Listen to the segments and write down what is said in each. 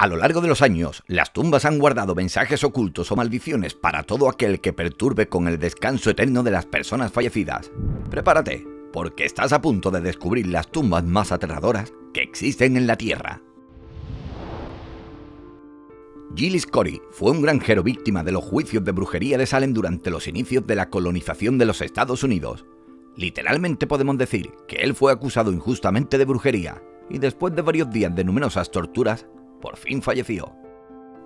A lo largo de los años, las tumbas han guardado mensajes ocultos o maldiciones para todo aquel que perturbe con el descanso eterno de las personas fallecidas. Prepárate, porque estás a punto de descubrir las tumbas más aterradoras que existen en la Tierra. Gilles Corey fue un granjero víctima de los juicios de brujería de Salem durante los inicios de la colonización de los Estados Unidos. Literalmente podemos decir que él fue acusado injustamente de brujería y después de varios días de numerosas torturas, por fin falleció.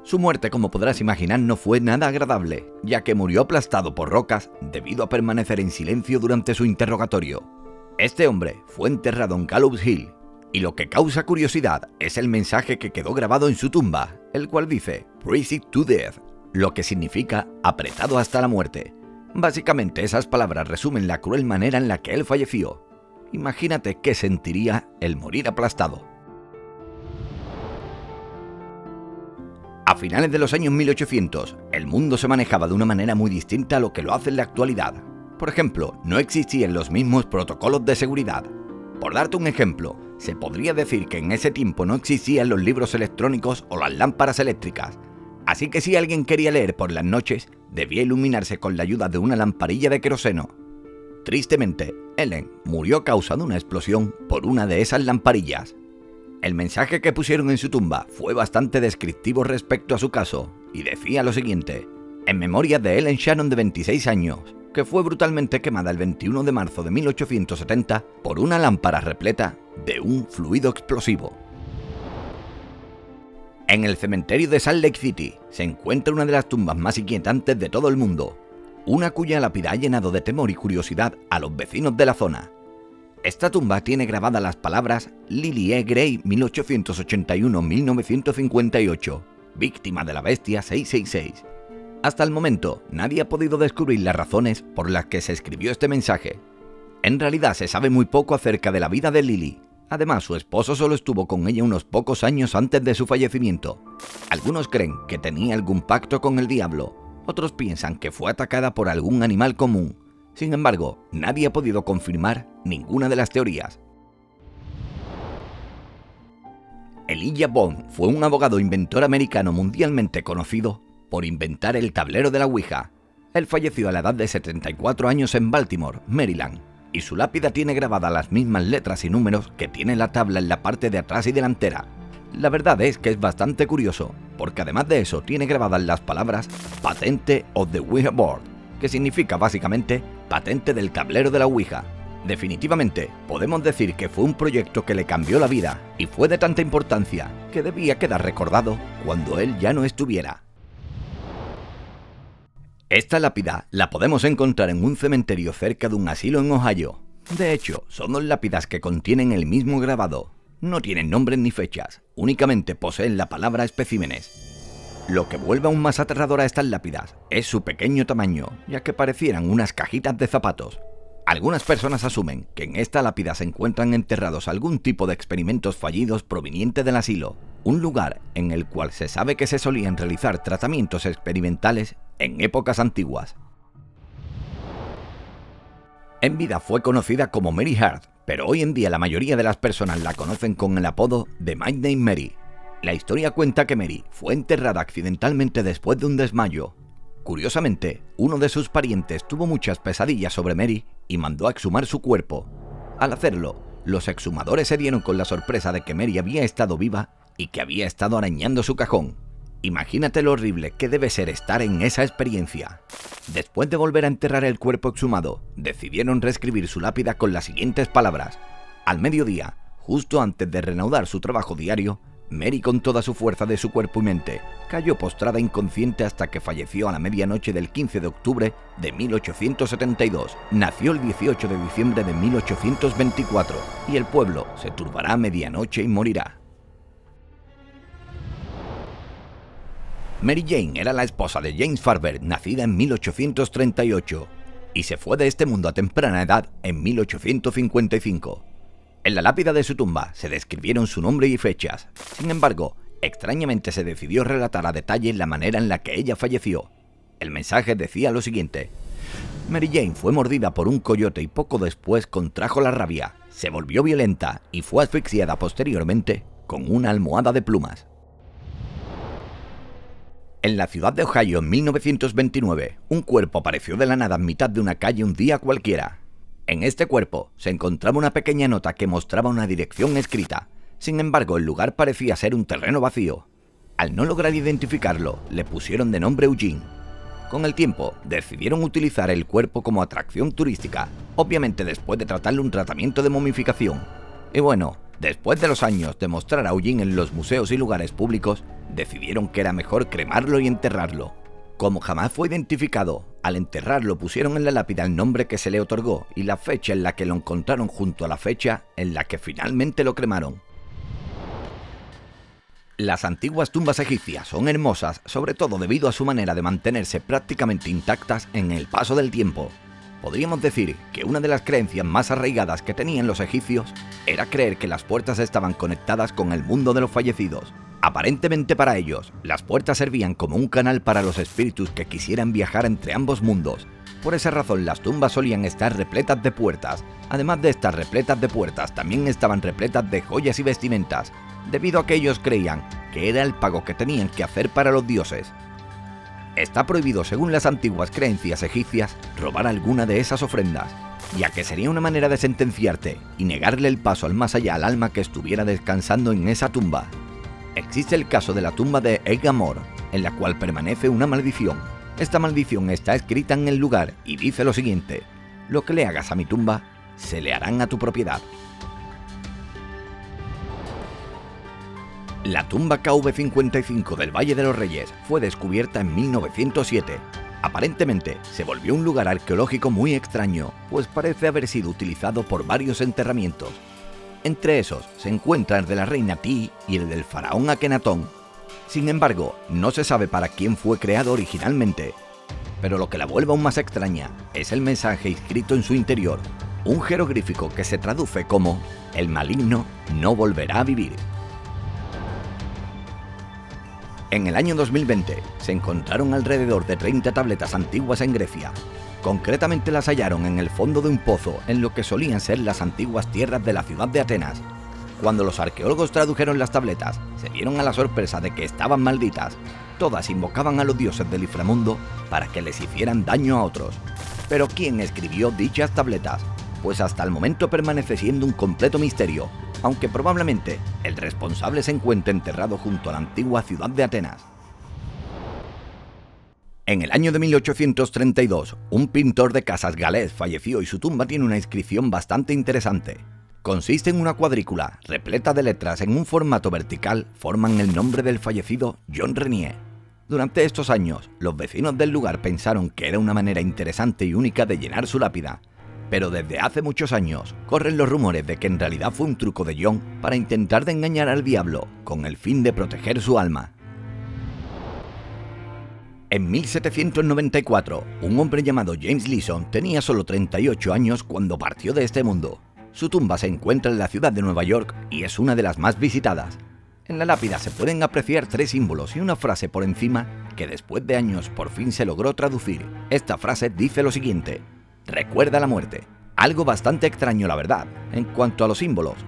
Su muerte, como podrás imaginar, no fue nada agradable, ya que murió aplastado por rocas debido a permanecer en silencio durante su interrogatorio. Este hombre fue enterrado en Gallows Hill, y lo que causa curiosidad es el mensaje que quedó grabado en su tumba, el cual dice "Pressed to death", lo que significa apretado hasta la muerte. Básicamente esas palabras resumen la cruel manera en la que él falleció. Imagínate qué sentiría el morir aplastado. A finales de los años 1800, el mundo se manejaba de una manera muy distinta a lo que lo hace en la actualidad. Por ejemplo, no existían los mismos protocolos de seguridad. Por darte un ejemplo, se podría decir que en ese tiempo no existían los libros electrónicos o las lámparas eléctricas. Así que si alguien quería leer por las noches, debía iluminarse con la ayuda de una lamparilla de queroseno. Tristemente, Ellen murió a causa de una explosión por una de esas lamparillas. El mensaje que pusieron en su tumba fue bastante descriptivo respecto a su caso, y decía lo siguiente: en memoria de Ellen Shannon, de 26 años, que fue brutalmente quemada el 21 de marzo de 1870 por una lámpara repleta de un fluido explosivo. En el cementerio de Salt Lake City se encuentra una de las tumbas más inquietantes de todo el mundo, una cuya lápida ha llenado de temor y curiosidad a los vecinos de la zona. Esta tumba tiene grabadas las palabras Lily E. Gray 1881-1958, víctima de la bestia 666. Hasta el momento, nadie ha podido descubrir las razones por las que se escribió este mensaje. En realidad se sabe muy poco acerca de la vida de Lily. Además, su esposo solo estuvo con ella unos pocos años antes de su fallecimiento. Algunos creen que tenía algún pacto con el diablo, otros piensan que fue atacada por algún animal común. Sin embargo, nadie ha podido confirmar ninguna de las teorías. Elijah Bond fue un abogado inventor americano mundialmente conocido por inventar el tablero de la Ouija. Él falleció a la edad de 74 años en Baltimore, Maryland, y su lápida tiene grabadas las mismas letras y números que tiene la tabla en la parte de atrás y delantera. La verdad es que es bastante curioso, porque además de eso tiene grabadas las palabras Patente of the Ouija Board, que significa básicamente patente del tablero de la Ouija. Definitivamente, podemos decir que fue un proyecto que le cambió la vida y fue de tanta importancia que debía quedar recordado cuando él ya no estuviera. Esta lápida la podemos encontrar en un cementerio cerca de un asilo en Ohio. De hecho, son dos lápidas que contienen el mismo grabado. No tienen nombres ni fechas, únicamente poseen la palabra especímenes. Lo que vuelve aún más aterradora a estas lápidas es su pequeño tamaño, ya que parecieran unas cajitas de zapatos. Algunas personas asumen que en esta lápida se encuentran enterrados algún tipo de experimentos fallidos provenientes del asilo, un lugar en el cual se sabe que se solían realizar tratamientos experimentales en épocas antiguas. En vida fue conocida como Mary Hart, pero hoy en día la mayoría de las personas la conocen con el apodo de My Name Mary. La historia cuenta que Mary fue enterrada accidentalmente después de un desmayo. Curiosamente, uno de sus parientes tuvo muchas pesadillas sobre Mary y mandó a exhumar su cuerpo. Al hacerlo, los exhumadores se dieron con la sorpresa de que Mary había estado viva y que había estado arañando su cajón. Imagínate lo horrible que debe ser estar en esa experiencia. Después de volver a enterrar el cuerpo exhumado, decidieron reescribir su lápida con las siguientes palabras. Al mediodía, justo antes de reanudar su trabajo diario, Mary, con toda su fuerza de su cuerpo y mente, cayó postrada inconsciente hasta que falleció a la medianoche del 15 de octubre de 1872. Nació el 18 de diciembre de 1824 y el pueblo se turbará a medianoche y morirá. Mary Jane era la esposa de James Farber, nacida en 1838, y se fue de este mundo a temprana edad en 1855. En la lápida de su tumba se describieron su nombre y fechas. Sin embargo, extrañamente se decidió relatar a detalle la manera en la que ella falleció. El mensaje decía lo siguiente: Mary Jane fue mordida por un coyote y poco después contrajo la rabia, se volvió violenta y fue asfixiada posteriormente con una almohada de plumas. En la ciudad de Ohio en 1929, un cuerpo apareció de la nada en mitad de una calle un día cualquiera. En este cuerpo se encontraba una pequeña nota que mostraba una dirección escrita. Sin embargo, el lugar parecía ser un terreno vacío. Al no lograr identificarlo, le pusieron de nombre Eugene. Con el tiempo, decidieron utilizar el cuerpo como atracción turística, obviamente después de tratarle un tratamiento de momificación. Y bueno, después de los años de mostrar a Eugene en los museos y lugares públicos, decidieron que era mejor cremarlo y enterrarlo. Como jamás fue identificado, al enterrarlo pusieron en la lápida el nombre que se le otorgó y la fecha en la que lo encontraron junto a la fecha en la que finalmente lo cremaron. Las antiguas tumbas egipcias son hermosas, sobre todo debido a su manera de mantenerse prácticamente intactas en el paso del tiempo. Podríamos decir que una de las creencias más arraigadas que tenían los egipcios era creer que las puertas estaban conectadas con el mundo de los fallecidos. Aparentemente para ellos, las puertas servían como un canal para los espíritus que quisieran viajar entre ambos mundos. Por esa razón las tumbas solían estar repletas de puertas. Además de estar repletas de puertas, también estaban repletas de joyas y vestimentas, debido a que ellos creían que era el pago que tenían que hacer para los dioses. Está prohibido, según las antiguas creencias egipcias, robar alguna de esas ofrendas, ya que sería una manera de sentenciarte y negarle el paso al más allá al alma que estuviera descansando en esa tumba. Existe el caso de la tumba de Egg-Amor, en la cual permanece una maldición. Esta maldición está escrita en el lugar y dice lo siguiente: lo que le hagas a mi tumba, se le harán a tu propiedad. La tumba KV55 del Valle de los Reyes fue descubierta en 1907. Aparentemente, se volvió un lugar arqueológico muy extraño, pues parece haber sido utilizado por varios enterramientos. Entre esos se encuentra el de la reina Ti y el del faraón Akenatón. Sin embargo, no se sabe para quién fue creado originalmente. Pero lo que la vuelve aún más extraña es el mensaje inscrito en su interior, un jeroglífico que se traduce como «El maligno no volverá a vivir». En el año 2020 se encontraron alrededor de 30 tabletas antiguas en Grecia. Concretamente las hallaron en el fondo de un pozo en lo que solían ser las antiguas tierras de la ciudad de Atenas. Cuando los arqueólogos tradujeron las tabletas, se dieron a la sorpresa de que estaban malditas. Todas invocaban a los dioses del inframundo para que les hicieran daño a otros. Pero ¿quién escribió dichas tabletas? Pues hasta el momento permanece siendo un completo misterio, aunque probablemente el responsable se encuentre enterrado junto a la antigua ciudad de Atenas. En el año de 1832, un pintor de casas galés falleció y su tumba tiene una inscripción bastante interesante. Consiste en una cuadrícula repleta de letras en un formato vertical, forman el nombre del fallecido John Renier. Durante estos años, los vecinos del lugar pensaron que era una manera interesante y única de llenar su lápida, pero desde hace muchos años corren los rumores de que en realidad fue un truco de John para intentar de engañar al diablo con el fin de proteger su alma. En 1794, un hombre llamado James Leeson tenía solo 38 años cuando partió de este mundo. Su tumba se encuentra en la ciudad de Nueva York y es una de las más visitadas. En la lápida se pueden apreciar 3 símbolos y una frase por encima que después de años por fin se logró traducir. Esta frase dice lo siguiente: recuerda la muerte. Algo bastante extraño, la verdad. En cuanto a los símbolos,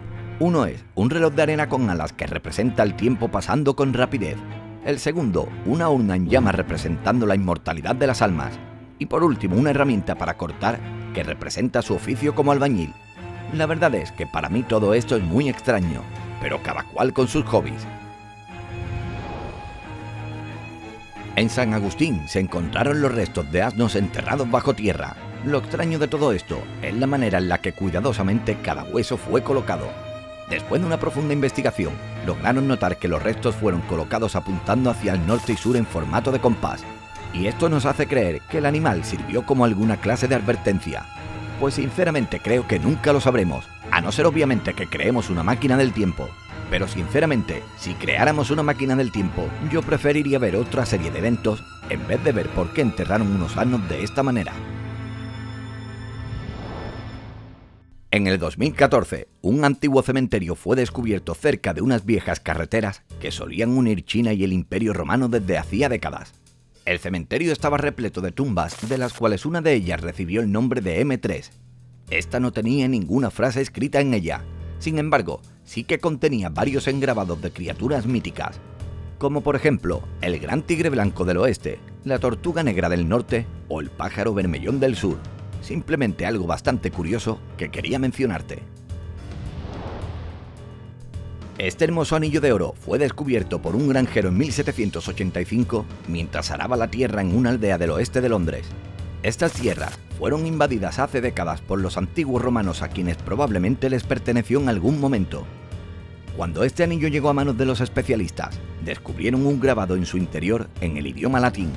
uno es un reloj de arena con alas que representa el tiempo pasando con rapidez. El segundo, una urna en llamas representando la inmortalidad de las almas. Y por último, una herramienta para cortar que representa su oficio como albañil. La verdad es que para mí todo esto es muy extraño, pero cada cual con sus hobbies. En San Agustín se encontraron los restos de asnos enterrados bajo tierra. Lo extraño de todo esto es la manera en la que cuidadosamente cada hueso fue colocado. Después de una profunda investigación, lograron notar que los restos fueron colocados apuntando hacia el norte y sur en formato de compás. Y esto nos hace creer que el animal sirvió como alguna clase de advertencia. Pues sinceramente creo que nunca lo sabremos, a no ser obviamente que creemos una máquina del tiempo. Pero sinceramente, si creáramos una máquina del tiempo, yo preferiría ver otra serie de eventos en vez de ver por qué enterraron unos asnos de esta manera. En el 2014, un antiguo cementerio fue descubierto cerca de unas viejas carreteras que solían unir China y el Imperio Romano desde hacía décadas. El cementerio estaba repleto de tumbas, de las cuales una de ellas recibió el nombre de M3. Esta no tenía ninguna frase escrita en ella, sin embargo, sí que contenía varios engrabados de criaturas míticas. como por ejemplo el gran tigre blanco del oeste, la tortuga negra del norte o el pájaro bermellón del sur. Simplemente algo bastante curioso que quería mencionarte. Este hermoso anillo de oro fue descubierto por un granjero en 1785 mientras araba la tierra en una aldea del oeste de Londres. Estas tierras fueron invadidas hace décadas por los antiguos romanos a quienes probablemente les perteneció en algún momento. Cuando este anillo llegó a manos de los especialistas, descubrieron un grabado en su interior en el idioma latín.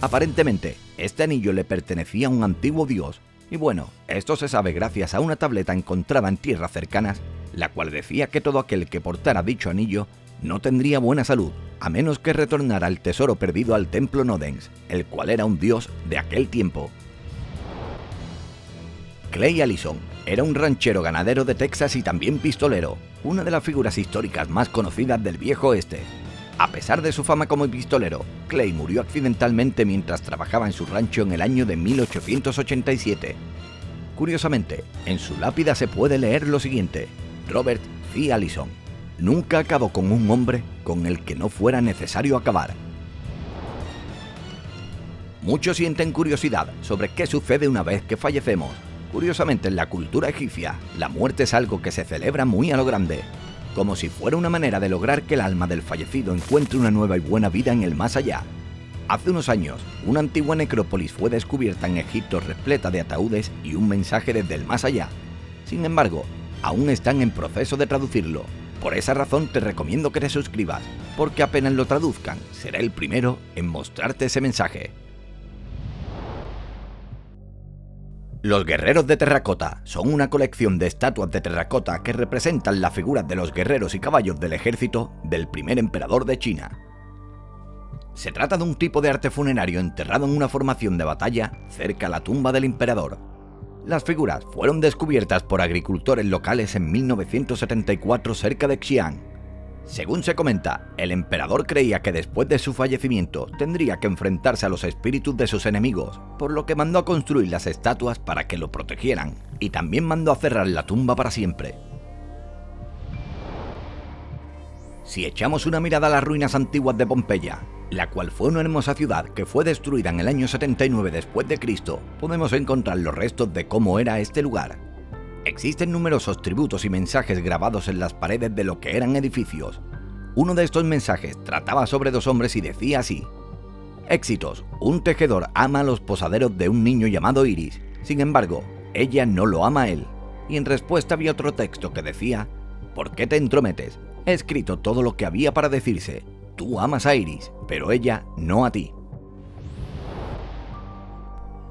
Aparentemente, este anillo le pertenecía a un antiguo dios, y bueno, esto se sabe gracias a una tableta encontrada en tierras cercanas, la cual decía que todo aquel que portara dicho anillo no tendría buena salud, a menos que retornara el tesoro perdido al templo Nodens, el cual era un dios de aquel tiempo. Clay Allison era un ranchero ganadero de Texas y también pistolero, una de las figuras históricas más conocidas del viejo oeste. A pesar de su fama como pistolero, Clay murió accidentalmente mientras trabajaba en su rancho en el año de 1887. Curiosamente, en su lápida se puede leer lo siguiente: Robert C. Allison nunca acabó con un hombre con el que no fuera necesario acabar. Muchos sienten curiosidad sobre qué sucede una vez que fallecemos. Curiosamente, en la cultura egipcia, la muerte es algo que se celebra muy a lo grande, como si fuera una manera de lograr que el alma del fallecido encuentre una nueva y buena vida en el más allá. Hace unos años, una antigua necrópolis fue descubierta en Egipto repleta de ataúdes y un mensaje desde el más allá. Sin embargo, aún están en proceso de traducirlo. Por esa razón te recomiendo que te suscribas, porque apenas lo traduzcan, seré el primero en mostrarte ese mensaje. Los guerreros de terracota son una colección de estatuas de terracota que representan las figuras de los guerreros y caballos del ejército del primer emperador de China. Se trata de un tipo de arte funerario enterrado en una formación de batalla cerca a la tumba del emperador. Las figuras fueron descubiertas por agricultores locales en 1974 cerca de Xi'an. Según se comenta, el emperador creía que después de su fallecimiento tendría que enfrentarse a los espíritus de sus enemigos, por lo que mandó a construir las estatuas para que lo protegieran, y también mandó a cerrar la tumba para siempre. Si echamos una mirada a las ruinas antiguas de Pompeya, la cual fue una hermosa ciudad que fue destruida en el año 79 después de Cristo, podemos encontrar los restos de cómo era este lugar. Existen numerosos tributos y mensajes grabados en las paredes de lo que eran edificios. Uno de estos mensajes trataba sobre dos hombres y decía así: éxitos, un tejedor ama a los posaderos de un niño llamado Iris, sin embargo, ella no lo ama a él. Y en respuesta había otro texto que decía: ¿por qué te entrometes? He escrito todo lo que había para decirse. Tú amas a Iris, pero ella no a ti.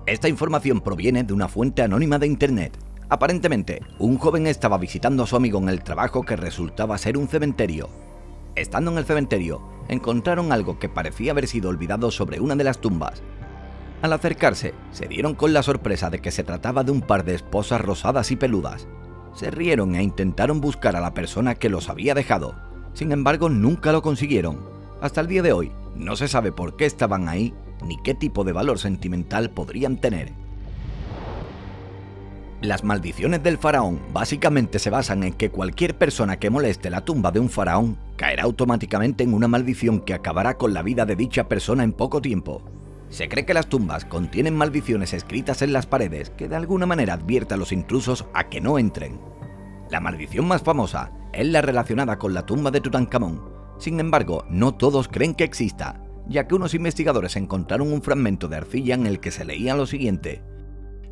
Esta información proviene de una fuente anónima de internet. Aparentemente, un joven estaba visitando a su amigo en el trabajo que resultaba ser un cementerio. Estando en el cementerio, encontraron algo que parecía haber sido olvidado sobre una de las tumbas. Al acercarse, se dieron con la sorpresa de que se trataba de un par de esposas rosadas y peludas. Se rieron e intentaron buscar a la persona que los había dejado. Sin embargo, nunca lo consiguieron. Hasta el día de hoy, no se sabe por qué estaban ahí, ni qué tipo de valor sentimental podrían tener. Las maldiciones del faraón básicamente se basan en que cualquier persona que moleste la tumba de un faraón caerá automáticamente en una maldición que acabará con la vida de dicha persona en poco tiempo. Se cree que las tumbas contienen maldiciones escritas en las paredes que de alguna manera advierten a los intrusos a que no entren. La maldición más famosa es la relacionada con la tumba de Tutankamón. Sin embargo, no todos creen que exista, ya que unos investigadores encontraron un fragmento de arcilla en el que se leía lo siguiente: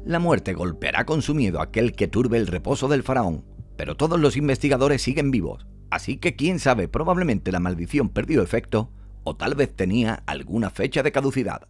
la muerte golpeará con su miedo a aquel que turbe el reposo del faraón, pero todos los investigadores siguen vivos, así que quién sabe, probablemente la maldición perdió efecto o tal vez tenía alguna fecha de caducidad.